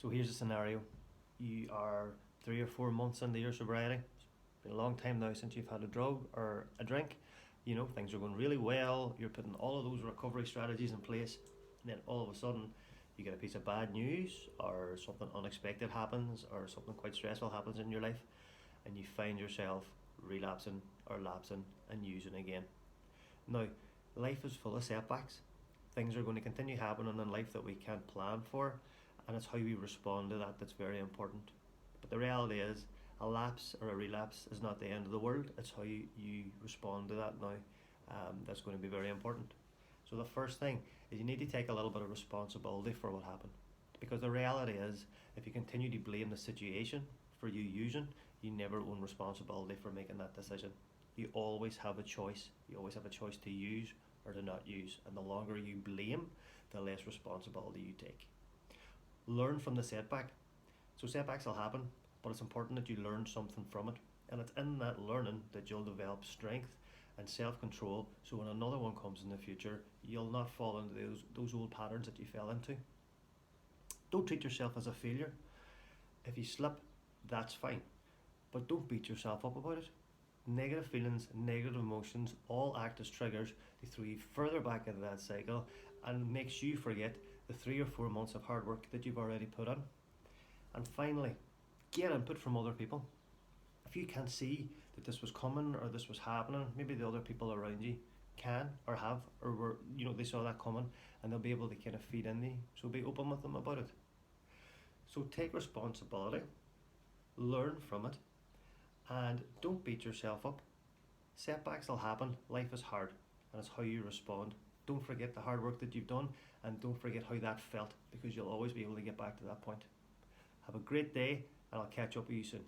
So here's a scenario. You are 3 or 4 months into your sobriety. It's been a long time now since you've had a drug or a drink. You know, things are going really well. You're putting all of those recovery strategies in place. And then all of a sudden, you get a piece of bad news, or something unexpected happens, or something quite stressful happens in your life, and you find yourself relapsing or lapsing and using again. Now, life is full of setbacks. Things are going to continue happening in life that we can't plan for, and it's how we respond to that that's very important. But the reality is, a lapse or a relapse is not the end of the world. It's how you respond to that now. That's going to be very important. So the first thing is you need to take a little bit of responsibility for what happened. Because the reality is, if you continue to blame the situation for you using, you never own responsibility for making that decision. You always have a choice. You always have a choice to use or to not use. And the longer you blame, the less responsibility you take. Learn from the setback. So setbacks will happen, but it's important that you learn something from it. And it's in that learning that you'll develop strength and self-control, so when another one comes in the future, you'll not fall into those old patterns that you fell into. Don't treat yourself as a failure. If you slip, that's fine, but don't beat yourself up about it. Negative feelings, negative emotions all act as triggers to throw you further back into that cycle and makes you forget the 3 or 4 months of hard work that you've already put in. And finally, get input from other people. If you can't see that this was coming or this was happening, maybe the other people around you can or have, or were, they saw that coming, and they'll be able to kind of feed in you. So be open with them about it. So take responsibility, learn from it, and don't beat yourself up. Setbacks will happen. Life is hard, and it's how you respond. Don't forget the hard work that you've done, and don't forget how that felt, because you'll always be able to get back to that point. Have a great day, and I'll catch up with you soon.